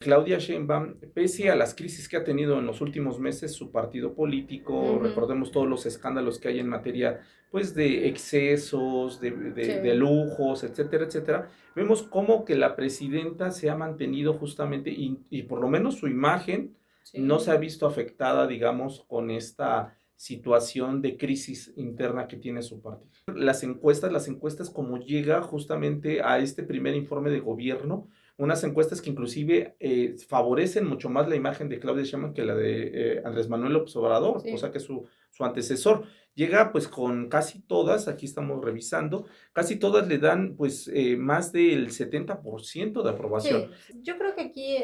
Claudia Sheinbaum, pese a las crisis que ha tenido en los últimos meses su partido político, Ujú. recordemos todos los escándalos que hay en materia, pues, de excesos, de Sí, lujos, etcétera, etcétera, vemos cómo que la presidenta se ha mantenido justamente y por lo menos su imagen no se sí. ha visto afectada, digamos, con esta situación de crisis interna que tiene su partido. Las encuestas como llega justamente a este primer informe de gobierno, unas encuestas que inclusive favorecen mucho más la imagen de Claudia Sheinbaum que la de Andrés Manuel López Obrador, o sea Sí, que su antecesor. Llega pues con casi todas, aquí estamos revisando, casi todas le dan pues más del 70% de aprobación. sí. Yo creo que aquí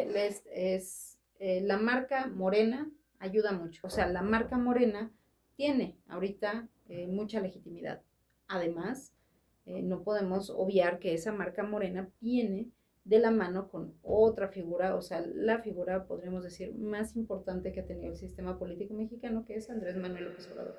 la marca Morena ayuda mucho. O sea, la marca Morena tiene ahorita mucha legitimidad. Además, no podemos obviar que esa marca Morena viene de la mano con otra figura, o sea, la figura, podríamos decir, más importante que ha tenido el sistema político mexicano, que es Andrés Manuel López Obrador.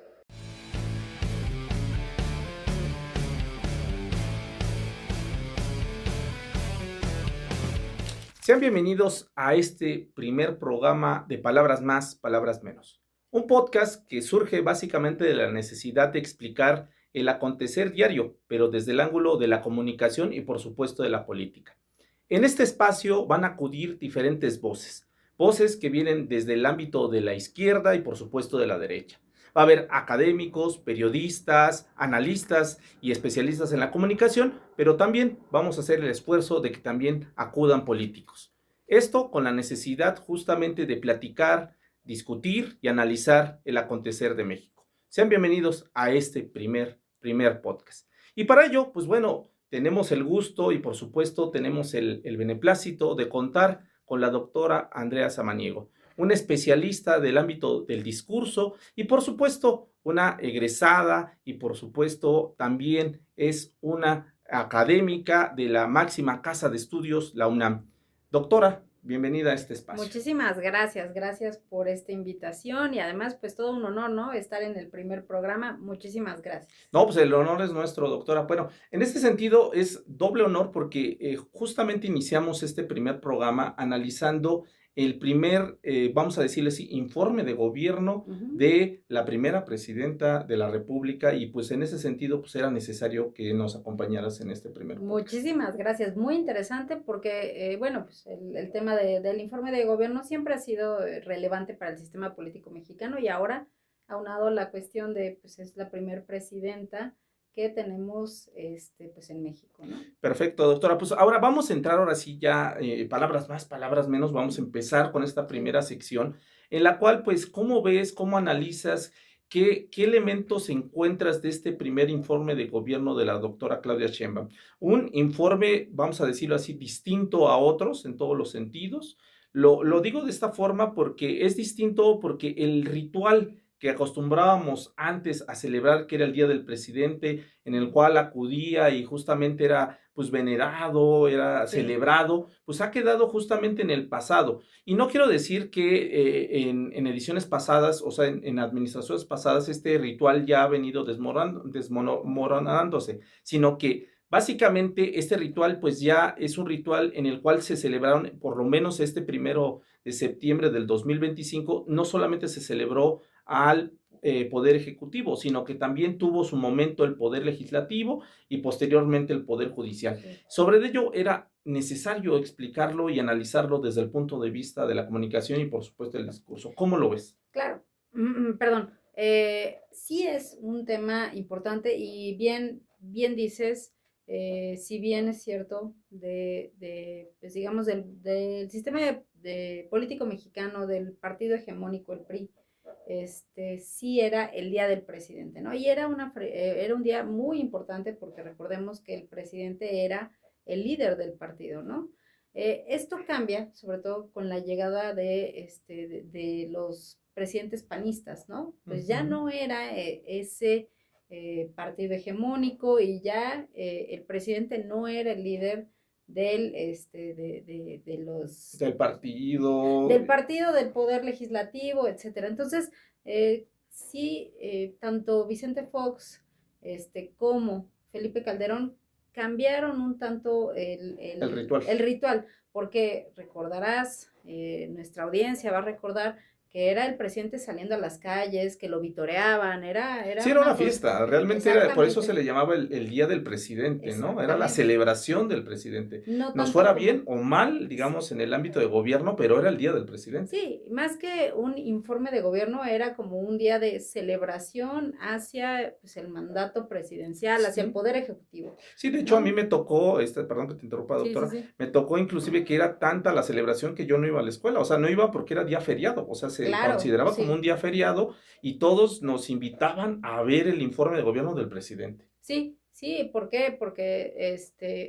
Sean bienvenidos a este primer programa de Palabras Más, Palabras Menos. Un podcast que surge básicamente de la necesidad de explicar el acontecer diario, pero desde el ángulo de la comunicación y por supuesto de la política. En este espacio van a acudir diferentes voces, voces que vienen desde el ámbito de la izquierda y por supuesto de la derecha. Va a haber académicos, periodistas, analistas y especialistas en la comunicación, pero también vamos a hacer el esfuerzo de que también acudan políticos. Esto con la necesidad justamente de platicar, discutir y analizar el acontecer de México. Sean bienvenidos a este primer podcast. Y para ello, pues bueno, tenemos el gusto y por supuesto tenemos el beneplácito de contar con la doctora Andrea Samaniego, una especialista del ámbito del discurso y por supuesto una egresada y por supuesto también es una académica de la máxima casa de estudios, la UNAM. Doctora, bienvenida a este espacio. Muchísimas gracias, gracias por esta invitación y además pues todo un honor, ¿no? Estar en el primer programa. Muchísimas gracias. No, pues el honor es nuestro, doctora. Bueno, en este sentido es doble honor porque justamente iniciamos este primer programa analizando el primer, vamos a decirle así, informe de gobierno Ujú. de la primera presidenta de la República y pues en ese sentido pues era necesario que nos acompañaras en este primer podcast. Muchísimas gracias, muy interesante porque, bueno, pues el tema del informe de gobierno siempre ha sido relevante para el sistema político mexicano y ahora, aunado la cuestión de, pues es la primer presidenta que tenemos, pues en México, ¿no? Perfecto, doctora. Pues ahora vamos a entrar, ahora sí ya, palabras más, palabras menos, vamos a empezar con esta Sí. primera sección, en la cual, pues, ¿cómo ves, cómo analizas, qué elementos encuentras de este primer informe de gobierno de la doctora Claudia Sheinbaum? Un informe, vamos a decirlo así, distinto a otros en todos los sentidos. Lo digo de esta forma porque es distinto, porque el ritual que acostumbrábamos antes a celebrar, que era el Día del Presidente, en el cual acudía y justamente era pues venerado, era Sí. celebrado, pues ha quedado justamente en el pasado. Y no quiero decir que en ediciones pasadas, o sea, en administraciones pasadas, este ritual ya ha venido desmoronándose, sino que básicamente este ritual pues ya es un ritual en el cual se celebraron por lo menos este 1 de septiembre del 2025, no solamente se celebró al Poder Ejecutivo, sino que también tuvo su momento el Poder Legislativo y posteriormente el Poder Judicial. Sí. Sobre ello era necesario explicarlo y analizarlo desde el punto de vista de la comunicación y por supuesto el discurso. ¿Cómo lo ves? Claro, perdón. Sí es un tema importante y bien dices, si bien es cierto pues digamos, del sistema de político mexicano, del partido hegemónico, el PRI, sí era el día del presidente, ¿no? Y era un día muy importante porque recordemos que el presidente era el líder del partido, ¿no? Esto cambia, sobre todo con la llegada de los presidentes panistas, ¿no? Uh Pues ya -huh. no era ese partido hegemónico y ya el presidente no era el líder de los Del partido. del partido, del poder legislativo, etcétera. Entonces, sí, tanto Vicente Fox como Felipe Calderón cambiaron un tanto El ritual. el ritual, porque recordarás, nuestra audiencia va a recordar que era el presidente saliendo a las calles, que lo vitoreaban, Sí, era era una una cosa, fiesta, realmente era, por eso se exactamente, le llamaba el Día del Presidente, ¿no? Era la exactamente, celebración del presidente. no Nos tanto fuera como, bien o mal, digamos, en el ámbito de gobierno, pero era el Día del Presidente. sí, más que un informe de gobierno, era como un día de celebración hacia, pues, el mandato presidencial, hacia el Sí. poder ejecutivo, Sí, de hecho, a mí ¿no? me tocó, perdón que te interrumpa, Sí, sí, doctora, sí, me tocó inclusive que era tanta la celebración que yo no iba a la escuela, o sea, no iba porque era día feriado, o sea, se claro, consideraba como un sí. día feriado y todos nos invitaban a ver el informe de gobierno del presidente. Sí, sí, ¿por qué? Porque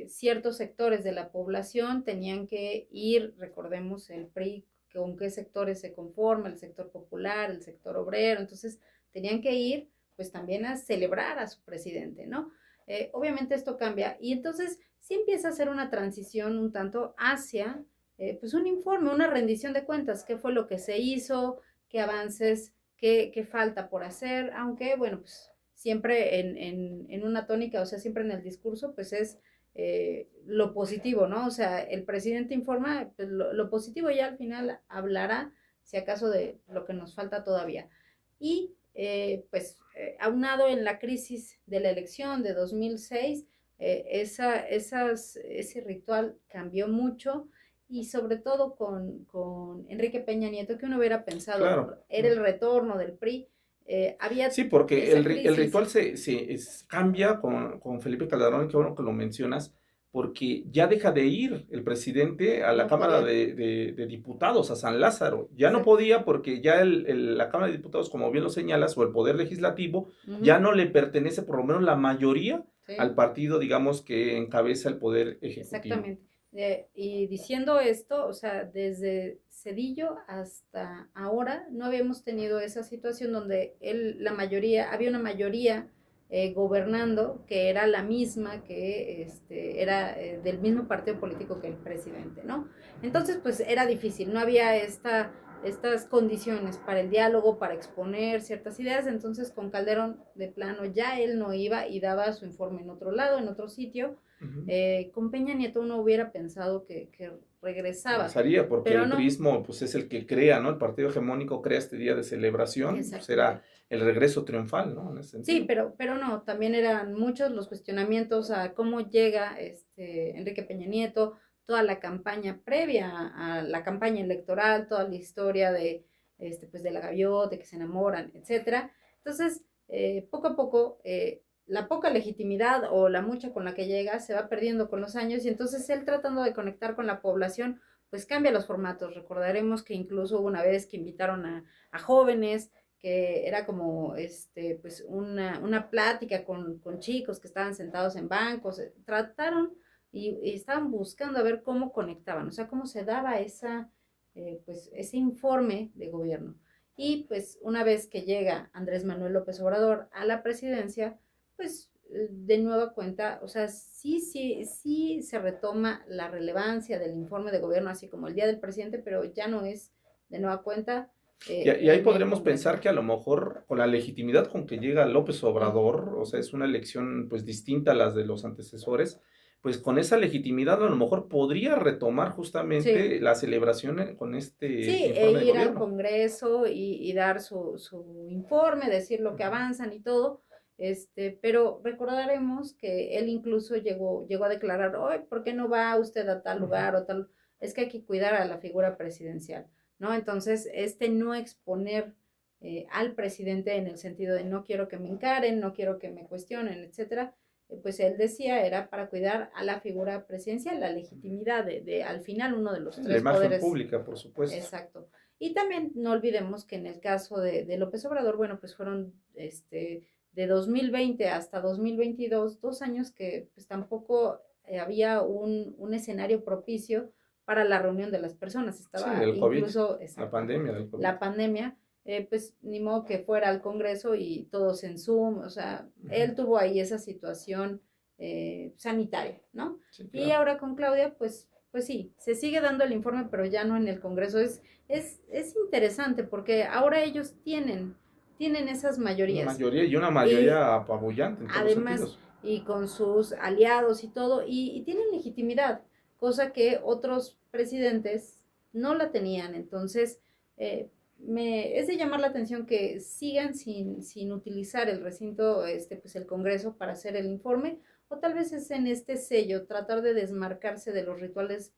ciertos sectores de la población tenían que ir, recordemos el PRI, con qué sectores se conforma, el sector popular, el sector obrero, entonces tenían que ir pues también a celebrar a su presidente, ¿no? Obviamente esto cambia y entonces sí empieza a ser una transición un tanto hacia pues un informe, una rendición de cuentas, qué fue lo que se hizo, qué avances, qué falta por hacer, aunque bueno, pues siempre en una tónica, o sea, siempre en el discurso, pues es lo positivo, ¿no? O sea, el presidente informa, pues lo positivo ya al final hablará, si acaso, de lo que nos falta todavía. Y aunado en la crisis de la elección de 2006, ese ritual cambió mucho y sobre todo con Enrique Peña Nieto, que uno hubiera pensado, Claro. era el retorno del PRI, había Sí, porque esa el crisis. ritual cambia con Felipe Calderón, qué bueno que lo mencionas, porque ya deja de ir el presidente a la No Cámara podía, de Diputados, a San Lázaro. Ya no exacto. podía porque ya la Cámara de Diputados, como bien lo señalas, o el Poder Legislativo, ya Ujú, no le pertenece por lo menos la mayoría al sí, partido, digamos, que encabeza el Poder Ejecutivo. exactamente. Y diciendo esto, o sea, desde Cedillo hasta ahora no habíamos tenido esa situación donde la mayoría, había una mayoría gobernando que era la misma, que era del mismo partido político que el presidente, ¿no? Entonces, pues era difícil, no había estas condiciones para el diálogo, para exponer ciertas ideas, entonces con Calderón de plano ya él no iba y daba su informe en otro lado, en otro sitio. Ujú. Con Peña Nieto uno hubiera pensado que regresaba, Regresaría, porque pero el no, priismo, pues, es el que crea, ¿no? El partido hegemónico crea este día de celebración, pues, era exactamente. el regreso triunfal, ¿no? En ese Sí, sentido. pero no, también eran muchos los cuestionamientos a cómo llega Enrique Peña Nieto, toda la campaña previa a la campaña electoral, toda la historia de, pues de la gaviota, de que se enamoran, etcétera. Entonces, poco a poco, la poca legitimidad o la mucha con la que llega se va perdiendo con los años y entonces él tratando de conectar con la población, pues cambia los formatos. Recordaremos que incluso hubo una vez que invitaron a jóvenes, que era como pues una plática con chicos que estaban sentados en bancos, trataron y estaban buscando a ver cómo conectaban, o sea, cómo se daba pues, ese informe de gobierno. Y pues una vez que llega Andrés Manuel López Obrador a la presidencia, pues de nueva cuenta, o sea, sí se retoma la relevancia del informe de gobierno, así como el día del presidente, pero ya no es de nueva cuenta Y ahí en el podremos Congreso. pensar que a lo mejor con la legitimidad con que llega López Ujú. Obrador, o sea, es una elección pues distinta a las de los antecesores, pues con esa legitimidad a lo mejor podría retomar Sí, justamente la celebración con este sí, informe de ir al gobierno. Congreso y dar su informe, decir lo que Ujú, avanzan y todo, pero recordaremos que él incluso llegó a declarar, hoy, ¿por qué no va usted a tal ujú. lugar o tal? Es que hay que cuidar a la figura presidencial, ¿no? Entonces, no exponer al presidente en el sentido de no quiero que me encaren, no quiero que me cuestionen, etcétera, pues él decía era para cuidar a la figura presidencial, la legitimidad al final uno de los Sí, la tres imagen poderes. pública, por supuesto. Exacto. Y también no olvidemos que en el caso de López Obrador, bueno, pues fueron de 2020 hasta 2022, 2 años que pues tampoco había un escenario propicio para la reunión de las personas. Sí, Estaba del COVID, incluso, la exacto, pandemia del COVID. la pandemia, pues ni modo que fuera al Congreso y todos en Zoom, o sea, Ujú. él tuvo ahí esa situación sanitaria, ¿no? Sí, Y claro. ahora con Claudia, pues sí, se sigue dando el informe, pero ya no en el Congreso. Es interesante porque ahora ellos tienen esas Una mayorías. mayoría y una Y mayoría apabullante en todos los además, sentidos. y con sus aliados y todo, y tienen legitimidad, cosa que otros presidentes no la tenían. Entonces, es de llamar la atención que sigan sin utilizar el recinto, pues el Congreso para hacer el informe, o tal vez es en este sello, tratar de desmarcarse de los rituales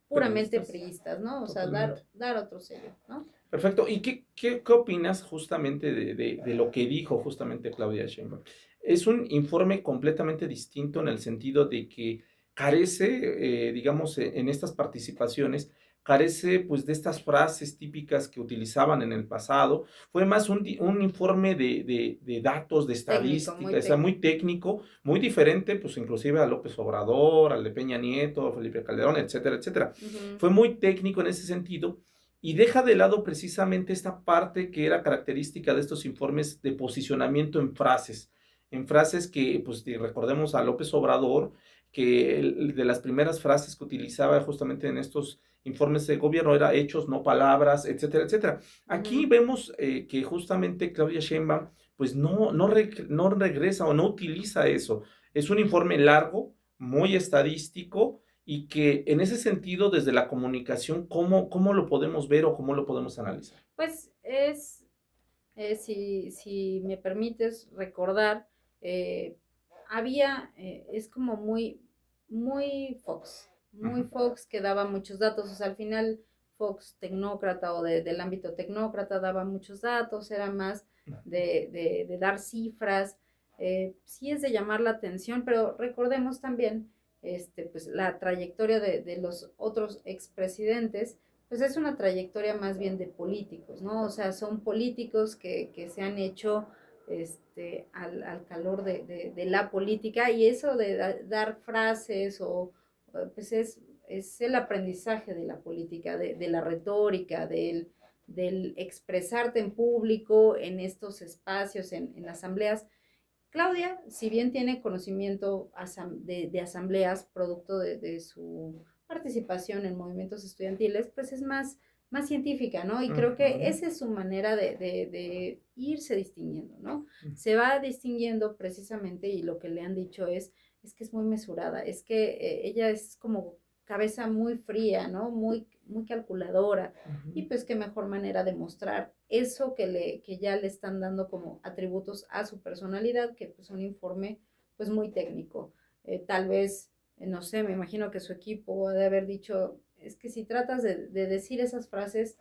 puramente Periodistas, priistas, ¿no? O sea, totalmente. dar otro sello, ¿no? Perfecto. ¿Y qué opinas justamente de lo que dijo justamente Claudia Sheinbaum? Es un informe completamente distinto en el sentido de que carece, digamos, en estas participaciones, carece pues de estas frases típicas que utilizaban en el pasado. Fue más un informe de datos, de Técnico, estadística, muy o sea, muy técnico. técnico, muy diferente, pues inclusive a López Obrador, al de Peña Nieto, Felipe Calderón, etcétera, etcétera. Ujú. Fue muy técnico en ese sentido y deja de lado precisamente esta parte que era característica de estos informes de posicionamiento en frases que, pues, recordemos a López Obrador, que de las primeras frases que utilizaba justamente en estos informes de gobierno era hechos, no palabras, etcétera, etcétera. Aquí Ujú. vemos que justamente Claudia Sheinbaum, pues no regresa o no utiliza eso. Es un informe largo, muy estadístico, y que en ese sentido, desde la comunicación, ¿cómo lo podemos ver o cómo lo podemos analizar? Pues si me permites recordar, eh, es como muy Ujú, Fox que daba muchos datos, o sea, al final Fox tecnócrata o del ámbito tecnócrata daba muchos datos, era más ujú. de dar cifras, sí es de llamar la atención, pero recordemos también, pues la trayectoria de los otros expresidentes, pues es una trayectoria más bien de políticos, ¿no? O sea, son políticos que se han hecho al calor de la política, y eso de dar frases pues es el aprendizaje de la política, de la retórica, del expresarte en público, en estos espacios, en asambleas. Claudia, si bien tiene conocimiento de asambleas, producto de su participación en movimientos estudiantiles, pues es más científica, ¿no? Y creo que Ujú, esa es su manera de irse distinguiendo, ¿no? Se va distinguiendo precisamente, y lo que le han dicho es que es muy mesurada, es que ella es como cabeza muy fría, ¿no? Muy calculadora, y ujú. pues qué mejor manera de mostrar eso que ya le están dando como atributos a su personalidad, que pues un informe pues muy técnico. Tal vez, no sé, me imagino que su equipo ha de haber dicho, es que si tratas de decir esas frases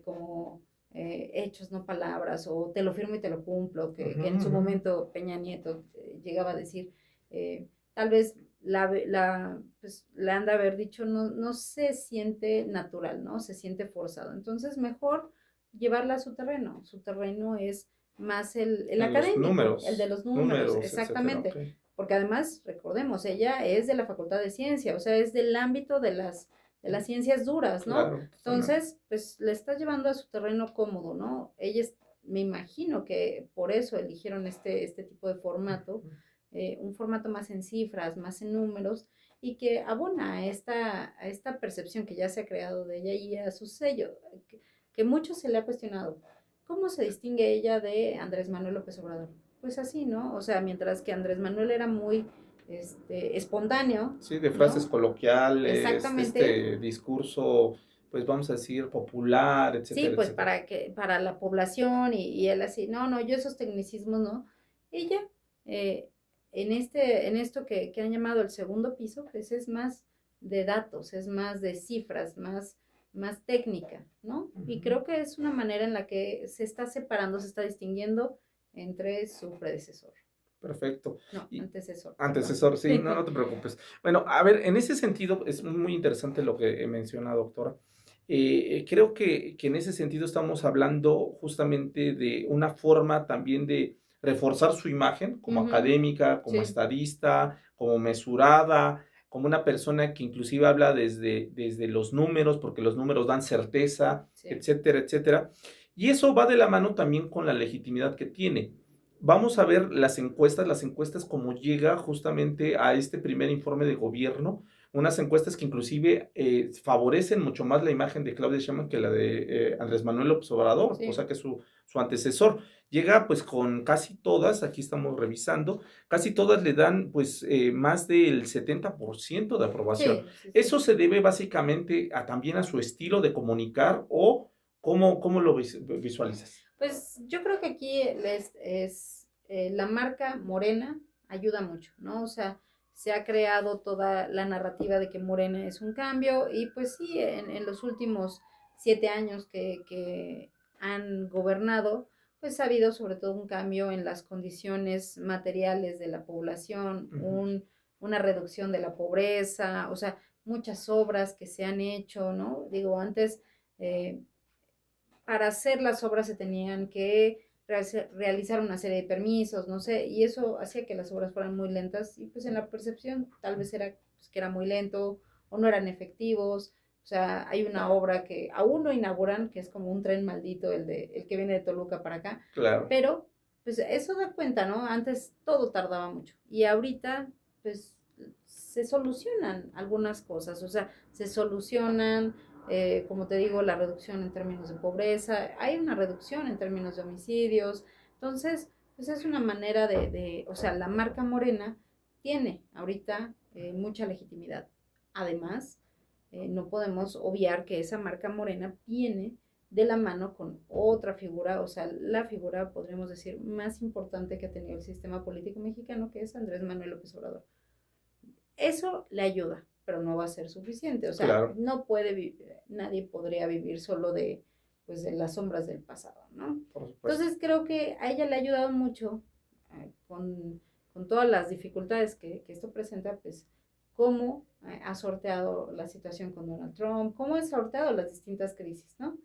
como hechos, no palabras, o te lo firmo y te lo cumplo, Ujú, que en su ujú. momento Peña Nieto llegaba a decir, tal vez pues, le han de haber dicho, no se siente natural, ¿no? Se siente forzado. Entonces, mejor llevarla a su terreno. Su terreno es más el En los académico, el de los números, números, etcétera, exactamente. okey. Porque además, recordemos, ella es de la Facultad de Ciencia, o sea, es del ámbito de las ciencias duras, ¿no? Claro, totalmente. Entonces, pues le está llevando a su terreno cómodo, ¿no? Me imagino que por eso eligieron este tipo de formato, Ujú. un formato más en cifras, más en números, y que abona a esta percepción que ya se ha creado de ella y a su sello, que mucho se le ha cuestionado. ¿Cómo se distingue ella de Andrés Manuel López Obrador? Pues así, ¿no? O sea, mientras que Andrés Manuel era muy espontáneo, Sí, de frases ¿no? coloquiales, de Exactamente. este discurso, pues, vamos a decir, popular, Sí, etcétera, pues etcétera. para la población, y él así, no, yo esos tecnicismos no. Ella, eh, en esto que han llamado el segundo piso, pues es más de datos, es más de cifras, más técnica, ¿no? Y Ujú. creo que es una manera en la que se está separando, se está distinguiendo entre su predecesor, Perfecto. no, Y antecesor, perdón. antecesor, sí, no te preocupes. Bueno, a ver, en ese sentido es muy interesante lo que menciona, doctora. Creo que en ese sentido estamos hablando justamente de una forma también de reforzar su imagen como Ujú. académica, como Sí, estadista, como mesurada, como una persona que inclusive habla desde los números, porque los números dan certeza, sí. etcétera, etcétera. Y eso va de la mano también con la legitimidad que tiene. Vamos a ver las encuestas como llega justamente a este primer informe de gobierno, unas encuestas que inclusive favorecen mucho más la imagen de Claudia Sheinbaum que la de Andrés Manuel López Obrador, o Sí, sea que su antecesor. Llega pues con casi todas, aquí estamos revisando, casi todas le dan pues más del 70% de aprobación. sí, sí, sí. Eso se debe básicamente también a su estilo de comunicar o cómo lo visualizas. Pues yo creo que aquí la marca Morena ayuda mucho, ¿no? O sea, se ha creado toda la narrativa de que Morena es un cambio y pues sí, en los últimos 7 años que han gobernado, pues ha habido sobre todo un cambio en las condiciones materiales de la población, Ujú. una reducción de la pobreza, o sea, muchas obras que se han hecho, ¿no? Digo, antes eh, para hacer las obras se tenían que realizar una serie de permisos, no sé, y eso hacía que las obras fueran muy lentas y pues en la percepción tal vez era pues, que era muy lento o no eran efectivos. O sea, hay una obra que aún no inauguran, que es como un tren maldito, el que viene de Toluca para acá, Claro. pero pues eso da cuenta, ¿no? Antes todo tardaba mucho y ahorita pues se solucionan algunas cosas, o sea, se solucionan como te digo, la reducción en términos de pobreza, hay una reducción en términos de homicidios, entonces, pues es una manera o sea, la marca Morena tiene ahorita mucha legitimidad. Además, no podemos obviar que esa marca Morena viene de la mano con otra figura, o sea, la figura, podríamos decir, más importante que ha tenido el sistema político mexicano, que es Andrés Manuel López Obrador. Eso le ayuda, pero no va a ser suficiente. O sea, Claro, no puede vivir, nadie podría vivir solo pues, de las sombras del pasado, ¿no? por supuesto. Entonces creo que a ella le ha ayudado mucho con todas las dificultades que esto presenta, pues cómo ha sorteado la situación con Donald Trump, cómo ha sorteado las distintas crisis, ¿no?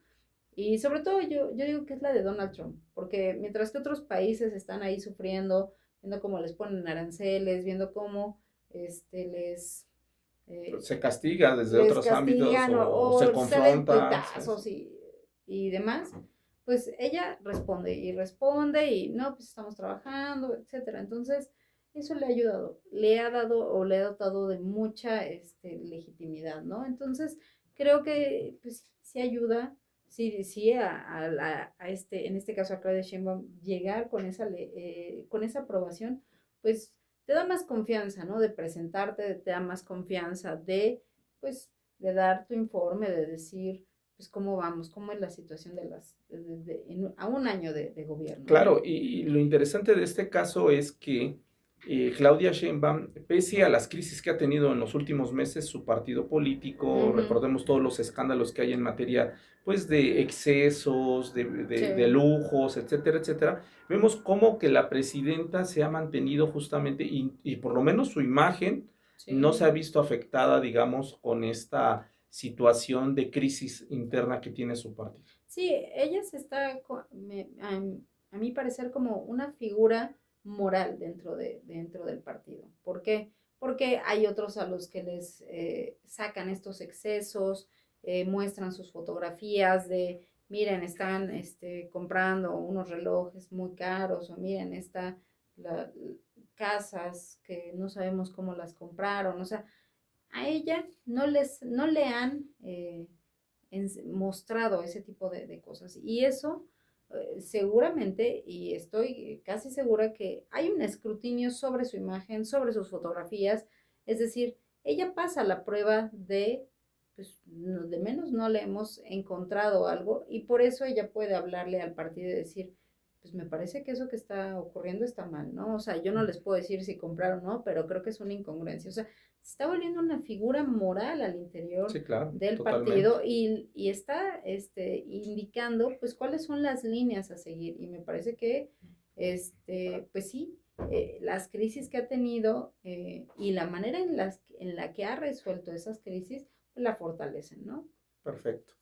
Y sobre todo yo digo que es la de Donald Trump, porque mientras que otros países están ahí sufriendo, viendo cómo les ponen aranceles, viendo cómo este, eh, Se castiga desde les otros ámbitos castigan o se o se den confronta. Sí, sí. tuitazos y demás, pues ella responde y no, pues estamos trabajando, etcétera. Entonces, eso le ha ayudado, le ha dado o le ha dotado de mucha legitimidad, ¿no? Entonces, creo que pues sí ayuda, sí en este caso a Claudia Sheinbaum, llegar con esa aprobación, pues te da más confianza, ¿no? De presentarte, te da más confianza pues, de dar tu informe, de decir, pues, cómo vamos, cómo es la situación a un año de gobierno, ¿no? Claro, y lo interesante de este caso es que Claudia Sheinbaum, pese a las crisis que ha tenido en los últimos meses su partido político, Ujú. recordemos todos los escándalos que hay en materia, pues, de excesos, de Sí, lujos, etcétera, etcétera, vemos cómo que la presidenta se ha mantenido justamente y por lo menos su imagen no se ha sí. visto afectada, digamos, con esta situación de crisis interna que tiene su partido. Sí, ella se está, a mi parecer, como una figura moral dentro del partido. ¿Por qué? Porque hay otros a los que les sacan estos excesos, muestran sus fotografías de, miren, están comprando unos relojes muy caros, o miren, la, casas que no sabemos cómo las compraron. O sea, a ella no le han mostrado ese tipo de cosas. Y eso seguramente, y estoy casi segura que hay un escrutinio sobre su imagen, sobre sus fotografías, es decir, ella pasa la prueba pues, de menos no le hemos encontrado algo y por eso ella puede hablarle al partido y decir, pues me parece que eso que está ocurriendo está mal, ¿no? O sea, yo no les puedo decir si compraron o no, pero creo que es una incongruencia. O sea, se está volviendo una figura moral al interior Sí, claro, del totalmente. partido y está indicando pues cuáles son las líneas a seguir y me parece que pues sí, las crisis que ha tenido y la manera en la que ha resuelto esas crisis pues, la fortalecen, ¿no? Perfecto.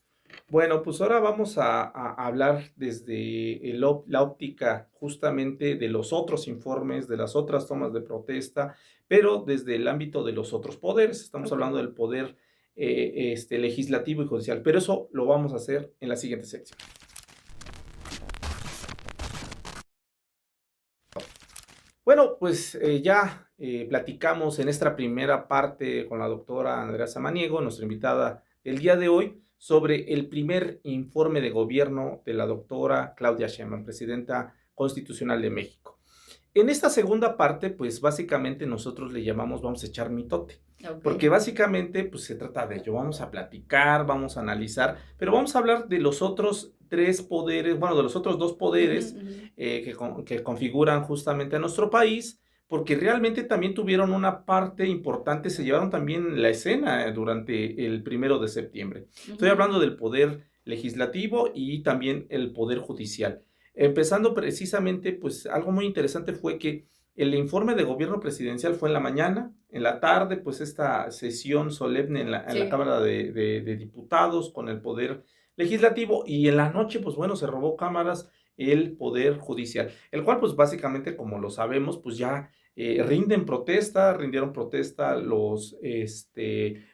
Bueno, pues ahora vamos a hablar desde la óptica justamente de los otros informes, de las otras tomas de protesta, pero desde el ámbito de los otros poderes. Estamos Ok. hablando del poder legislativo y judicial, pero eso lo vamos a hacer en la siguiente sección. Bueno, pues ya platicamos en esta primera parte con la doctora Andrea Samaniego, nuestra invitada del día de hoy, sobre el primer informe de gobierno de la doctora Claudia Sheinbaum, presidenta constitucional de México. En esta segunda parte, pues básicamente nosotros le llamamos vamos a echar mitote, porque Ok. básicamente pues se trata de ello, vamos a platicar, vamos a analizar, pero vamos a hablar de los otros 3 poderes, bueno, de los otros 2 Ujú, poderes ujú. que configuran justamente a nuestro país, porque realmente también tuvieron una parte importante, se llevaron también la escena durante el 1 de septiembre. Estoy Ujú. hablando del poder legislativo y también el poder judicial. Empezando precisamente, pues algo muy interesante fue que el informe de gobierno presidencial fue en la mañana, en la tarde, pues esta sesión solemne en la Sí. Cámara de Diputados con el Poder Legislativo y en la noche, pues bueno, se robó cámaras el Poder Judicial, el cual pues básicamente, como lo sabemos, pues ya rindieron protesta los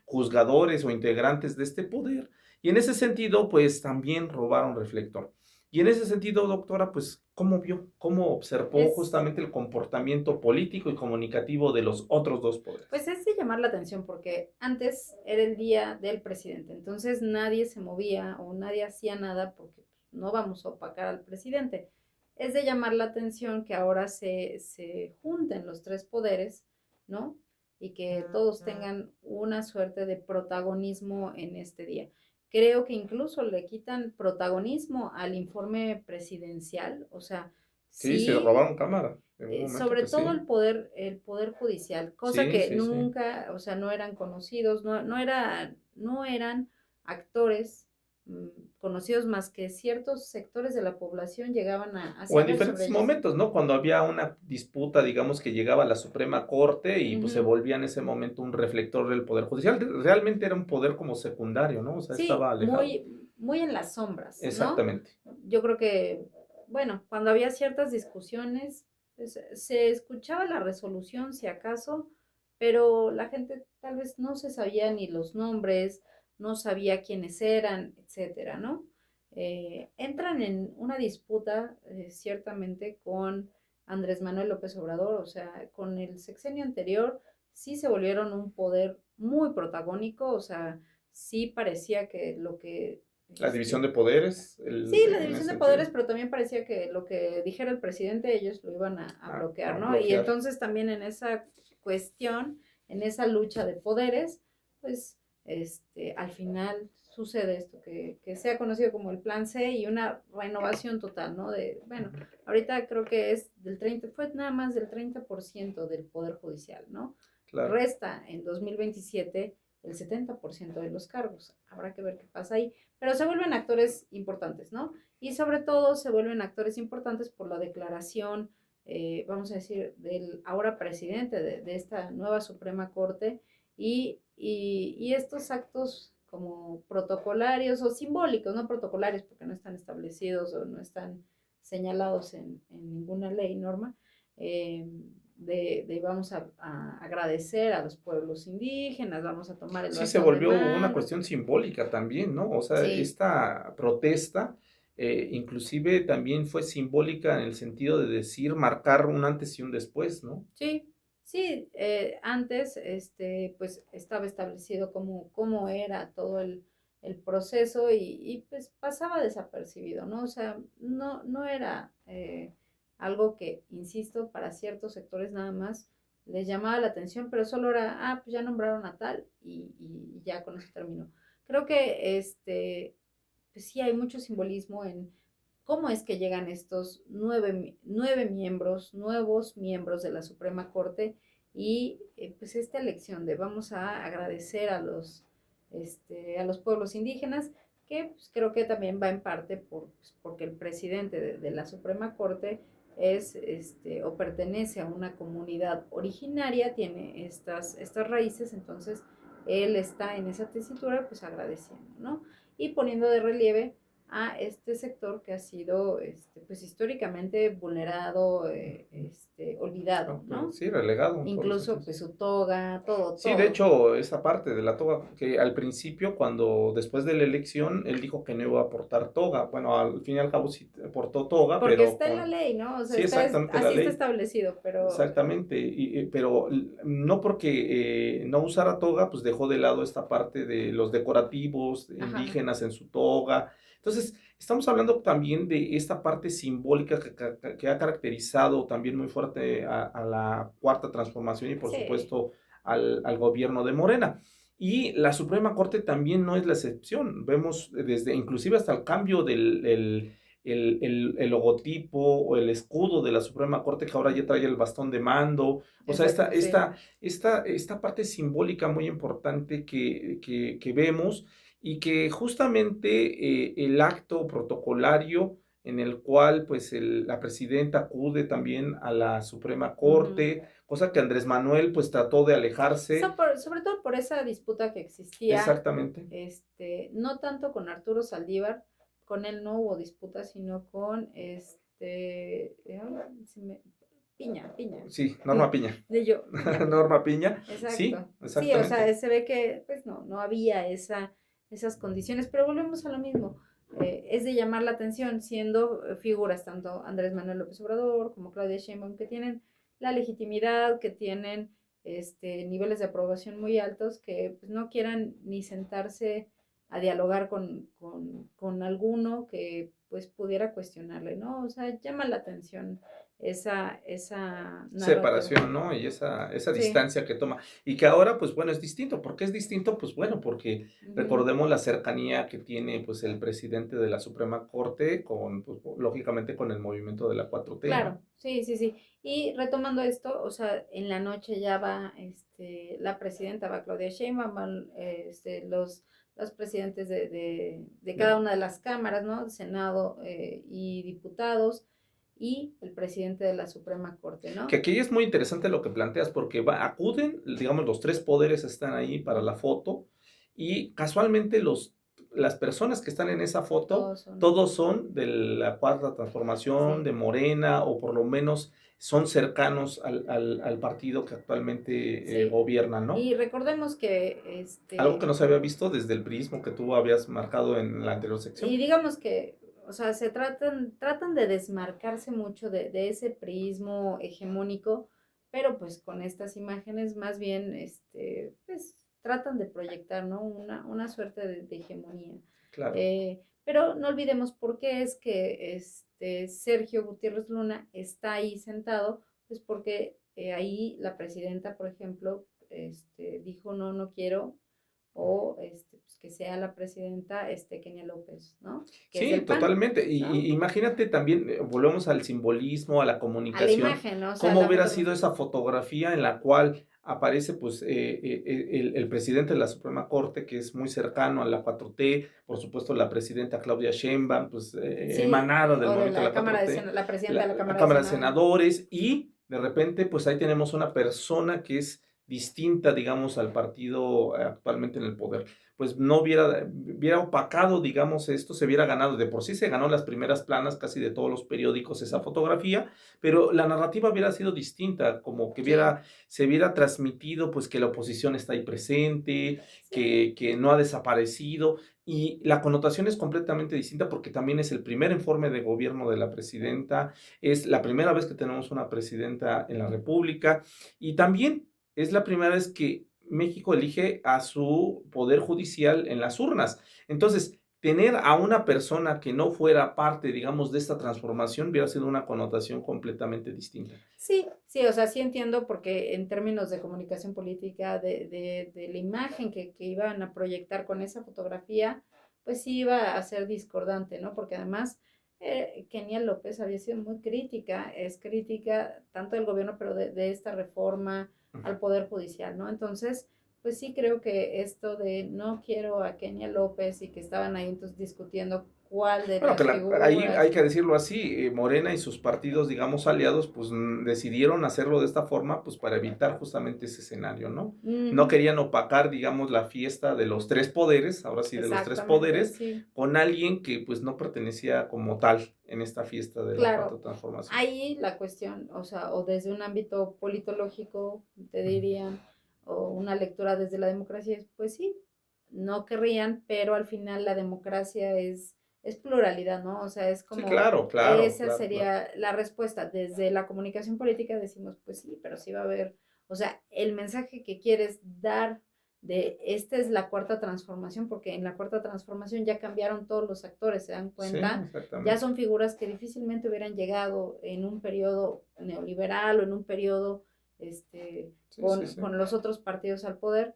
juzgadores o integrantes de este poder y en ese sentido, pues también robaron reflector. Y en ese sentido, doctora, pues, ¿cómo vio, cómo observó Es, justamente el comportamiento político y comunicativo de los otros 2 poderes? pues es de llamar la atención porque antes era el día del presidente, entonces nadie se movía o nadie hacía nada porque no vamos a opacar al presidente. Es de llamar la atención que ahora se junten los 3 poderes, ¿no? Y que todos tengan una suerte de protagonismo en este día. Creo que incluso le quitan protagonismo al informe presidencial, o sea, Sí, se sí, robaron cámara, en un momento sobre que todo sí. el poder judicial, cosa Sí, que sí, sí. nunca, o sea, no eran conocidos, no eran actores mm, conocidos más que ciertos sectores de la población llegaban a O en saber sobre diferentes ellos. momentos, ¿no? Cuando había una disputa, digamos, que llegaba a la Suprema Corte y, pues, se Ujú. volvía en ese momento un reflector del poder judicial. Realmente era un poder como secundario, ¿no? O sea, Sí, estaba alejado. muy en las sombras, ¿no? Exactamente. Yo creo que, bueno, cuando había ciertas discusiones, pues, se escuchaba la resolución, si acaso, pero la gente tal vez no se sabía ni los nombres, no sabía quiénes eran, etcétera, ¿no? Entran en una disputa, ciertamente, con Andrés Manuel López Obrador, o sea, con el sexenio anterior, sí se volvieron un poder muy protagónico, o sea, sí parecía que lo que, La división este, de poderes, sí, la en división ese de sentido, poderes, pero también parecía que lo que dijera el presidente, ellos lo iban a bloquear, a ¿no? Y bloquear. entonces también en esa cuestión, en esa lucha de poderes, pues, al final sucede esto, que sea conocido como el Plan C y una renovación total, ¿no? De, bueno, ahorita creo que es del 30, fue nada más del 30% del Poder Judicial, ¿no? Claro. Resta en 2027 el 70% de los cargos. Habrá que ver qué pasa ahí. Pero se vuelven actores importantes, ¿no? Y sobre todo se vuelven actores importantes por la declaración, vamos a decir, del ahora presidente de esta nueva Suprema Corte y estos actos como protocolarios o simbólicos, no protocolarios porque no están establecidos o no están señalados en ninguna ley, norma, vamos a agradecer a los pueblos indígenas, vamos a tomar el Sí, se bastón de volvió una mando. cuestión simbólica también, ¿no? O sea, Sí, esta protesta, inclusive también fue simbólica en el sentido de decir, marcar un antes y un después, ¿no? sí, sí, antes, pues estaba establecido cómo era todo el proceso pues pasaba desapercibido, ¿no? O sea, no era algo que, insisto, para ciertos sectores nada más les llamaba la atención, pero solo era, pues ya nombraron a tal y ya con eso terminó. Creo que, pues sí hay mucho simbolismo en cómo es que llegan estos nueve miembros, nuevos miembros de la Suprema Corte y pues esta elección de vamos a agradecer a los pueblos indígenas, que pues, creo que también va en parte porque el presidente de la Suprema Corte es o pertenece a una comunidad originaria, tiene estas raíces, entonces él está en esa tesitura pues agradeciendo, ¿no? Y poniendo de relieve a este sector que ha sido, pues históricamente vulnerado, olvidado, ¿no? Sí, relegado en todos los Incluso sentidos. pues su toga, todo, Sí, de todo. hecho, esa parte de la toga, que al principio, cuando después de la elección, él dijo que no iba a portar toga. Bueno, al fin y al cabo sí portó toga, Porque pero está en la con... ley, ¿no? O sea, Sí, exactamente la así está ley. establecido, pero Exactamente, pero no porque no usara toga, pues dejó de lado esta parte de los decorativos ajá, indígenas en su toga. Entonces, estamos hablando también de esta parte simbólica que ha caracterizado también muy fuerte a la Cuarta Transformación y por sí, supuesto al gobierno de Morena. Y la Suprema Corte también no es la excepción. Vemos desde, inclusive hasta el cambio el logotipo o el escudo de la Suprema Corte que ahora ya trae el bastón de mando. O sea, exacto, sí. esta parte simbólica muy importante que vemos y que justamente el acto protocolario en el cual pues la presidenta acude también a la Suprema Ujú. Corte, cosa que Andrés Manuel pues trató de alejarse Sobre todo por esa disputa que existía, exactamente. no tanto con Arturo Saldívar, con él no hubo disputa, sino con Piña, Sí, Norma Piña. de yo, Piña, Norma Piña, sí, exacto. Sí, o sea, exactamente. se ve que pues no había esas condiciones, pero volvemos a lo mismo. Es de llamar la atención, siendo figuras tanto Andrés Manuel López Obrador como Claudia Sheinbaum, que tienen la legitimidad, que tienen niveles de aprobación muy altos, que pues, no quieran ni sentarse a dialogar con alguno que pues pudiera cuestionarle, ¿no? O sea, llama la atención esa narrativa. Separación, ¿no? Y esa Sí. distancia que toma. Y que ahora, pues bueno, es distinto. ¿Por qué es distinto? Pues bueno, porque Ujú. recordemos la cercanía que tiene pues el presidente de la Suprema Corte con, pues, lógicamente con el movimiento de la 4T, ¿no? Claro, sí, sí, sí. Y retomando esto, o sea, en la noche ya va, la presidenta va Claudia Sheinbaum, van, los presidentes de cada De- una de las cámaras, ¿no? Senado y diputados y el presidente de la Suprema Corte, Que ¿no? aquí es muy interesante lo que planteas porque acuden, digamos, los tres poderes están ahí para la foto y casualmente las personas que están en esa foto, Todos son, todos son de la Cuarta Transformación, sí, de Morena o por lo menos son cercanos al partido que actualmente sí. gobierna, ¿no? Y recordemos que, Algo que no se había visto desde el prismo que tú habías marcado en la anterior y sección. digamos que, o sea, tratan de desmarcarse mucho de ese prismo hegemónico, pero pues con estas imágenes más bien, pues tratan de proyectar, ¿no? Una suerte de hegemonía. Claro. Pero no olvidemos por qué es que Sergio Gutiérrez Luna está ahí sentado, pues porque ahí la presidenta, por ejemplo, dijo, no quiero, o pues que sea la presidenta Kenia López, ¿no? Que es Sí, del PAN, totalmente. ¿no? Y imagínate también, volvemos al simbolismo, a la A la comunicación, imagen, ¿no? O sea, cómo la hubiera fotografía. sido esa fotografía en la cual aparece pues el presidente de la Suprema Corte, que es muy cercano a la 4T, por supuesto la presidenta Claudia Sheinbaum, pues Sí, emanada del o de movimiento de la la Cámara de 4T, Senado, la presidenta de la la Cámara de Cámara de Senado. Senadores, y de repente pues ahí tenemos una persona que es distinta, digamos, al partido actualmente en el poder pues no hubiera opacado, digamos, esto, se hubiera ganado. De por sí se ganó las primeras planas casi de todos los periódicos esa fotografía, pero la narrativa hubiera sido distinta, como que Sí, se hubiera transmitido, pues que la oposición está ahí presente, sí, que no ha desaparecido, y la connotación es completamente distinta porque también es el primer informe de gobierno de la presidenta, es la primera vez que tenemos una presidenta en la República, y también es la primera vez que México elige a su poder judicial en las urnas. Entonces, tener a una persona que no fuera parte, digamos, de esta transformación hubiera sido una connotación completamente distinta. sí, sí, o sea, sí entiendo porque en términos de comunicación política, de la imagen que iban a proyectar con esa fotografía, pues sí iba a ser discordante, ¿no? Porque además Kenia López había sido muy crítica, es crítica tanto del gobierno, pero de esta reforma al Poder Judicial, ¿no? Entonces, pues sí creo que esto de no quiero a Kenia López y que estaban ahí entonces discutiendo cuál de Bueno, las que ahí figuras. hay que decirlo así, Morena y sus partidos, digamos, aliados, pues decidieron hacerlo de esta forma, pues para evitar justamente ese escenario, ¿no? No Ujú, querían opacar, digamos, la fiesta de los tres poderes, ahora sí, de los tres exactamente, poderes, sí. con alguien que pues no pertenecía como tal en esta fiesta de la Cuarta Claro, Transformación. ahí la cuestión, o sea, o desde un ámbito politológico, te dirían, o una lectura desde la democracia, pues sí, no querrían, pero al final la democracia es pluralidad, ¿no? O sea, es Sí, como, claro, claro, esa claro, claro. sería la respuesta. Desde la comunicación política decimos, pues sí, pero sí va a haber, o sea, el mensaje que quieres dar de esta es la cuarta transformación, porque en la cuarta transformación ya cambiaron todos los actores, ¿se dan Sí, cuenta? Ya exactamente. son figuras que difícilmente hubieran llegado en un periodo neoliberal o en un periodo Sí, sí, sí. con los otros partidos al poder,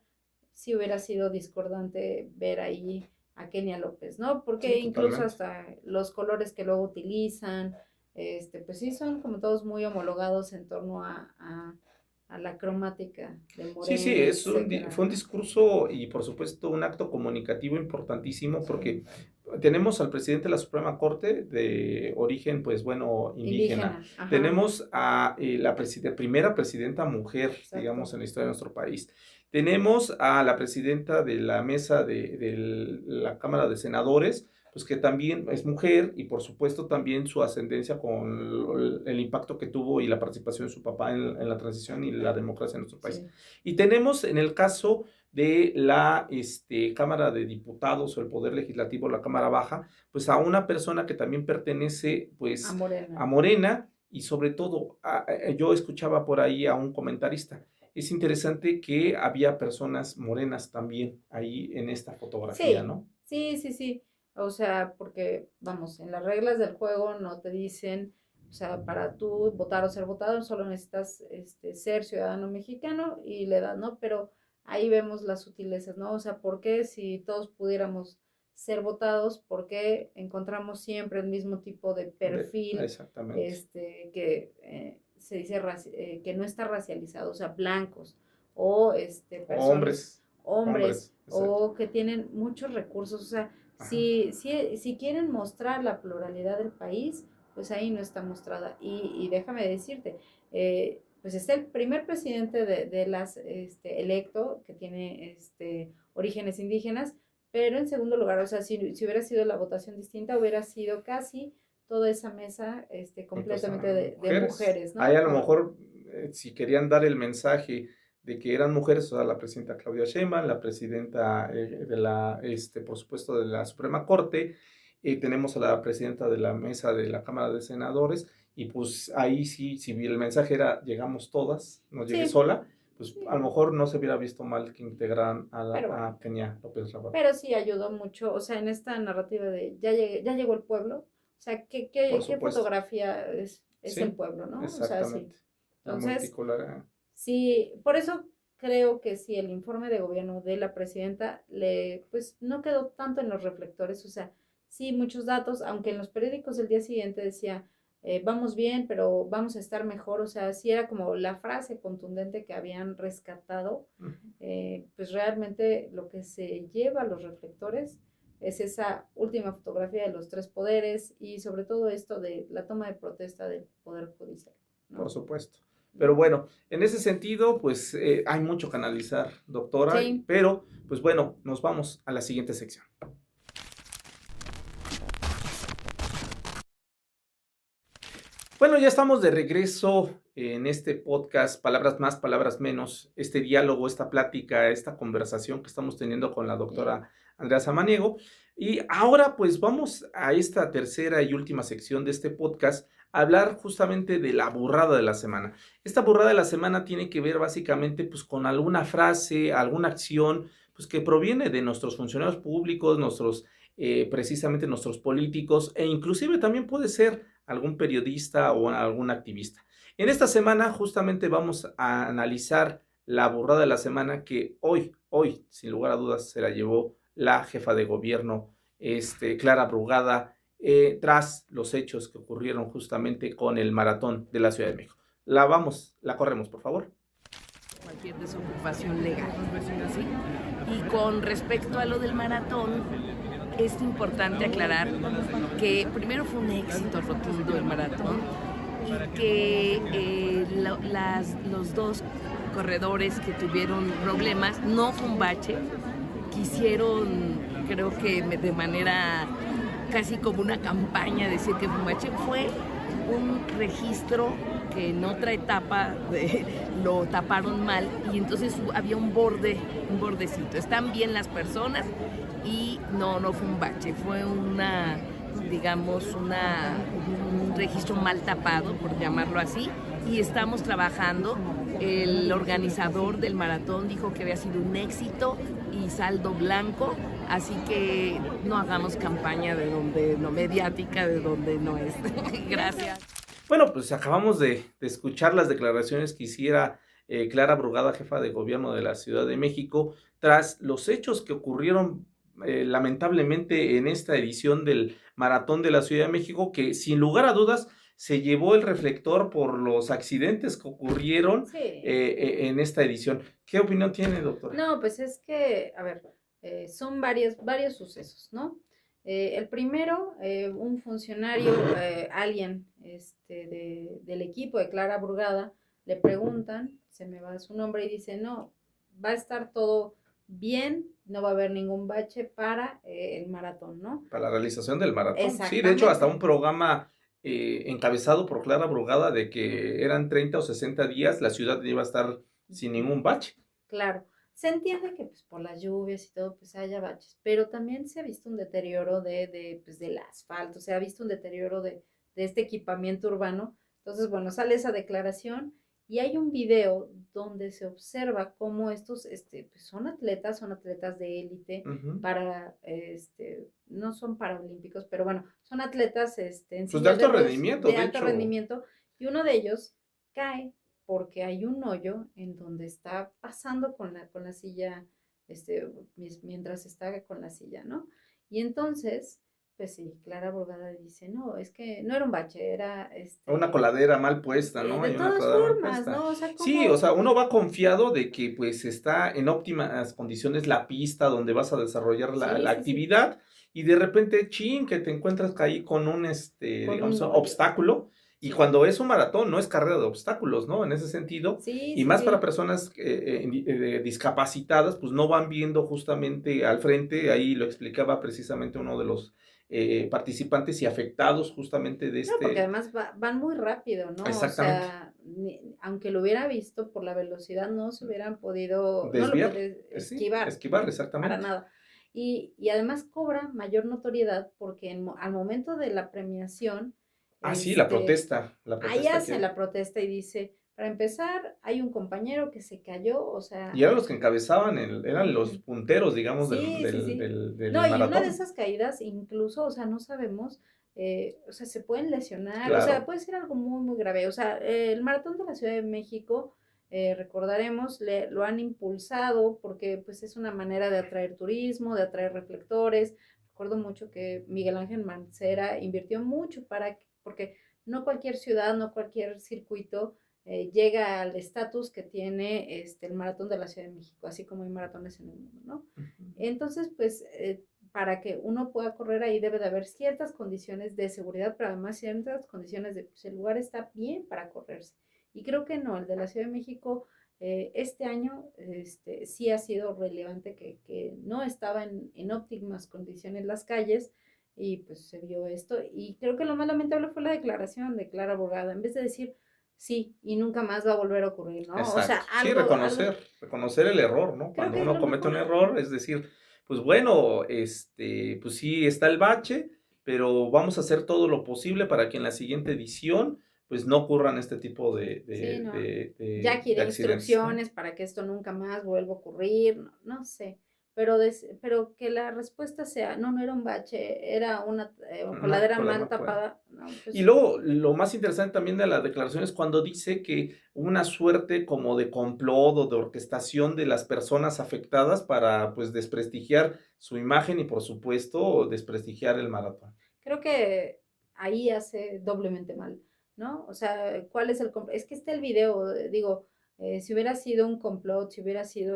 si hubiera sido discordante ver ahí a Kenia López, ¿no? Sí, Porque incluso totalmente. hasta los colores que luego utilizan, pues sí, son como todos muy homologados en torno a la cromática de Sí, sí, Morena, etcétera, fue un ¿no? discurso y por supuesto un acto comunicativo importantísimo Sí, porque tenemos al presidente de la Suprema Corte de origen, pues bueno, indígena. indígena, ajá, Tenemos a la primera presidenta mujer, digamos, exacto, en la historia de nuestro país. Tenemos a la presidenta de la mesa de la Cámara de Senadores, pues que también es mujer y por supuesto también su ascendencia con el impacto que tuvo y la participación de su papá en la transición y la democracia en nuestro país. sí, Y tenemos en el caso de la Cámara de Diputados o el Poder Legislativo, la Cámara Baja, pues a una persona que también pertenece a pues a Morena. Morena y sobre todo yo escuchaba por ahí a un comentarista. Es interesante que había personas morenas también ahí en esta fotografía, Sí, ¿no? sí, sí, sí. O sea, porque, vamos, en las reglas del juego no te dicen, o sea, para tú votar o ser votado solo necesitas ser ciudadano mexicano y la edad, ¿no? Pero ahí vemos las sutilezas, ¿no? O sea, ¿por qué si todos pudiéramos ser votados, por qué encontramos siempre el mismo tipo de perfil, Exactamente. que se dice que no está racializado, o sea, blancos o personas, Hombres, hombres hombres, exacto. o que tienen muchos recursos. O sea, Ajá. si quieren mostrar la pluralidad del país, pues ahí no está mostrada. Y déjame decirte, pues está el primer presidente de las electo que tiene orígenes indígenas, pero en segundo lugar, o sea, si hubiera sido la votación distinta, hubiera sido casi toda esa mesa Pues completamente eran de mujeres. mujeres, Ahí ¿no? a lo mejor, si querían dar el mensaje de que eran mujeres, o sea, la presidenta Claudia Sheinbaum, la presidenta de la, por supuesto, de la Suprema Corte, tenemos a la presidenta de la mesa de la Cámara de Senadores, y pues ahí sí, si el mensaje era llegamos todas, no llegué Sí, sola, pues a lo sí, mejor no se hubiera visto mal que integraran pero bueno. a Kenia López Rabadán. Pero sí ayudó mucho, o sea, en esta narrativa de ya llegó el pueblo, o sea, Por qué supuesto, fotografía es el sí, pueblo, ¿no? O sea, sí. exactamente. La Entonces, multicolor. sí, por eso creo que sí, el informe de gobierno de la presidenta pues no quedó tanto en los reflectores, o sea, sí, muchos datos, aunque en los periódicos el día siguiente decía, vamos bien, pero vamos a estar mejor, o sea, sí era como la frase contundente que habían rescatado, pues realmente lo que se lleva a los reflectores es esa última fotografía de los tres poderes y sobre todo esto de la toma de protesta del Poder Judicial, Por ¿no? supuesto. Pero bueno, en ese sentido, pues hay mucho que analizar, doctora, Sí, pero pues bueno, nos vamos a la siguiente sección. Bueno, ya estamos de regreso en este podcast, Palabras más, palabras menos, este diálogo, esta plática, esta conversación que estamos teniendo con la bien. doctora Andrea Samaniego. Y ahora pues vamos a esta tercera y última sección de este podcast, a hablar justamente de la burrada de la semana. Esta burrada de la semana tiene que ver básicamente pues con alguna frase, alguna acción, pues que proviene de nuestros funcionarios públicos, precisamente nuestros políticos, e inclusive también puede ser algún periodista o algún activista. En esta semana justamente vamos a analizar la burrada de la semana que hoy, sin lugar a dudas, se la llevó la jefa de gobierno, Clara Brugada, tras los hechos que ocurrieron justamente con el maratón de la Ciudad de México. La corremos, por favor. Cualquier desocupación legal. Y con respecto a lo del maratón, es importante aclarar que primero fue un éxito rotundo el maratón y que los dos corredores que tuvieron problemas, no fue un bache, quisieron, creo que de manera casi como una campaña decir que fue un bache, fue un registro que en otra etapa lo taparon mal y entonces había un bordecito. Están bien las personas y no fue un bache, fue un registro mal tapado, por llamarlo así, y estamos trabajando. El organizador del maratón dijo que había sido un éxito y saldo blanco, así que no hagamos campaña de donde no mediática, de donde no es. Gracias. Bueno, pues acabamos de escuchar las declaraciones que hiciera Clara Brugada, jefa de gobierno de la Ciudad de México, tras los hechos que ocurrieron lamentablemente en esta edición del Maratón de la Ciudad de México, que sin lugar a dudas se llevó el reflector por los accidentes que ocurrieron Sí. En esta edición. ¿Qué opinión tiene, doctora? No, pues es que, a ver, son varios sucesos, ¿no? El primero, un funcionario, alguien del equipo de Clara Brugada, le preguntan, se me va su nombre y dice, no, va a estar todo bien, no va a haber ningún bache para el maratón, ¿no? Para la realización del maratón. Sí, de hecho, Exactamente. hasta un programa encabezado por Clara Brugada de que eran 30 o 60 días, la ciudad iba a estar sin ningún bache. Claro, se entiende que pues por las lluvias y todo pues haya baches, pero también se ha visto un deterioro pues, del asfalto, se ha visto un deterioro de este equipamiento urbano. Entonces, bueno, sale esa declaración y hay un video donde se observa cómo estos pues son atletas de élite Ujú. para, no son paralímpicos, pero bueno, son atletas en Pues silla de alto ruedas, rendimiento, de de alto hecho. rendimiento, y uno de ellos cae porque hay un hoyo en donde está pasando con la silla, mientras está con la silla, ¿no? Y entonces, pues sí, Clara Brugada dice, no, es que no era un bache, era Una coladera mal puesta, ¿no? de Hay una todas coladera mal formas, puesta. ¿no? O sea, Sí, o como, sea, uno va confiado de que pues está en óptimas condiciones la pista donde vas a desarrollar la sí, sí, sí, actividad y de repente, chin, que te encuentras ahí con un, con digamos, un hoyo. obstáculo. Y Sí, cuando es un maratón, no es carrera de obstáculos, ¿no? En ese sentido. sí, Y sí, más para sí. personas discapacitadas, pues no van viendo justamente al frente. Ahí lo explicaba precisamente uno de los participantes y afectados justamente de No, porque este. además van muy rápido, ¿no? O Exactamente. sea, aunque lo hubiera visto por la velocidad, no se hubieran podido, no lo Desviar, puede sí, esquivar, esquivar, para exactamente. nada. Y además cobra mayor notoriedad porque al momento de la premiación, Ah, sí, la ahí protesta hace que la protesta y dice, para empezar, hay un compañero que se cayó, o y sea, eran los que encabezaban eran los ujú. punteros, digamos, Sí, sí, sí. del No, y una de maratón. esas caídas, incluso, o sea, no sabemos, o sea, se pueden lesionar, o sea, Claro. puede ser algo muy, muy grave. O sea, el maratón de la Ciudad de México, recordaremos, lo han impulsado porque pues es una manera de atraer turismo, de atraer reflectores. Recuerdo mucho que Miguel Ángel Mancera invirtió mucho porque no cualquier ciudad, no cualquier circuito llega al estatus que tiene el maratón de la Ciudad de México, así como hay maratones en el mundo, ¿no? Ujú. Entonces, pues, para que uno pueda correr ahí debe de haber ciertas condiciones de seguridad, pero además ciertas condiciones de, pues, el lugar está bien para correrse. Y creo que no, el de la Ciudad de México este año sí ha sido relevante que no estaba en óptimas condiciones las calles y pues se vio esto. Y creo que lo más lamentable fue la declaración de Clara Borgada, en vez de decir, sí, y nunca más va a volver a ocurrir, ¿no? O sea, Exacto. Sí, reconocer el error, ¿no? creo Cuando que uno lo comete un mejor, error, es decir, pues bueno, pues sí está el bache, pero vamos a hacer todo lo posible para que en la siguiente edición, pues no ocurran este tipo sí, ¿no? Ya de quiere accidentes, ¿no? instrucciones para que esto nunca más vuelva a ocurrir, no, no sé, pero, pero que la respuesta sea, no, no era un bache, era una Una coladera coladera mal mal puesta. tapada, no, Y pues luego, lo más interesante también de la declaración es cuando dice que hubo una suerte como de complot o de orquestación de las personas afectadas para, pues, desprestigiar su imagen y, por supuesto, desprestigiar el maratón. creo que ahí hace doblemente mal, ¿no? O sea, ¿cuál es es que está el video, digo, Si hubiera sido un complot, si hubiera sido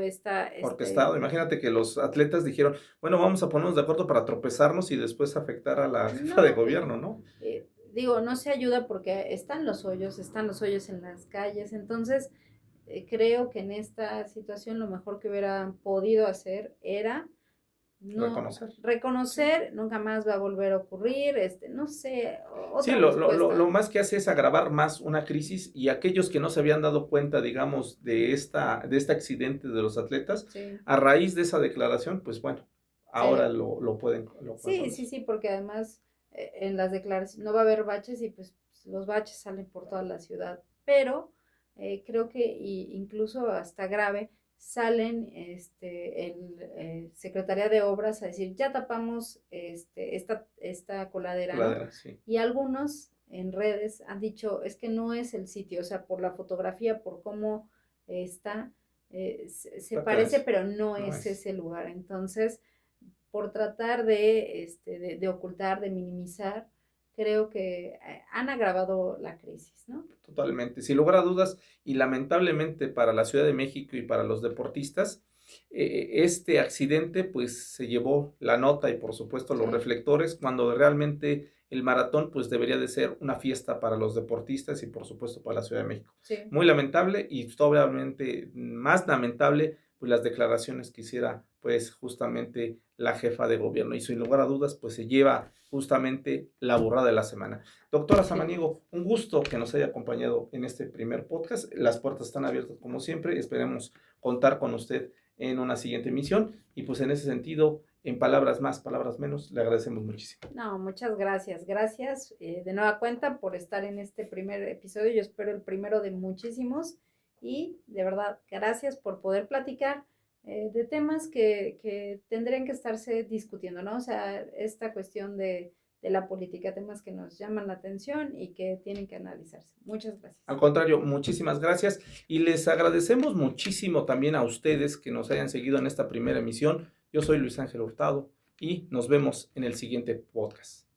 Orquestado. Imagínate que los atletas dijeron, bueno, vamos a ponernos de acuerdo para tropezarnos y después afectar a la jefa de No, gobierno, ¿no? digo, no se ayuda porque están los hoyos en las calles, entonces creo que en esta situación lo mejor que hubieran podido hacer era no reconocer, nunca más va a volver a ocurrir, no sé, Sí, otra lo respuesta. más que hace es agravar más una crisis y aquellos que no se habían dado cuenta, digamos, de este accidente de los atletas, Sí, a raíz de esa declaración, pues bueno, ahora sí, lo pueden sí, sí, conocer. sí, porque además en las declaraciones no va a haber baches y pues los baches salen por toda la ciudad, pero creo que incluso hasta grave salen Secretaría de Obras a decir ya tapamos esta coladera, ¿no? Coladera, sí. Y algunos en redes han dicho es que no es el sitio, o sea, por la fotografía, por cómo está, se parece, pero no No es es. ese lugar. Entonces, por tratar de ocultar, de minimizar, creo que han agravado la crisis, ¿no? Totalmente, sin lugar a dudas, y lamentablemente para la Ciudad de México y para los deportistas, este accidente pues se llevó la nota y por supuesto los Sí, reflectores, cuando realmente el maratón pues debería de ser una fiesta para los deportistas y por supuesto para la Ciudad de México. sí, Muy lamentable y obviamente más lamentable pues las declaraciones que hiciera pues justamente la jefa de gobierno y sin lugar a dudas pues se lleva justamente la burrada de la semana. Doctora sí. Samaniego, un gusto que nos haya acompañado en este primer podcast. Las puertas están abiertas como siempre. Esperemos contar con usted en una siguiente emisión. Y pues en ese sentido, en palabras más, palabras menos, le agradecemos muchísimo. No, muchas gracias. Gracias de nueva cuenta por estar en este primer episodio. Yo espero el primero de muchísimos. Y de verdad, gracias por poder platicar de temas que tendrían que estarse discutiendo, ¿no? O sea, esta cuestión de la política, temas que nos llaman la atención y que tienen que analizarse. Muchas gracias. Al contrario, muchísimas gracias y les agradecemos muchísimo también a ustedes que nos hayan seguido en esta primera emisión. Yo soy Luis Ángel Hurtado y nos vemos en el siguiente podcast.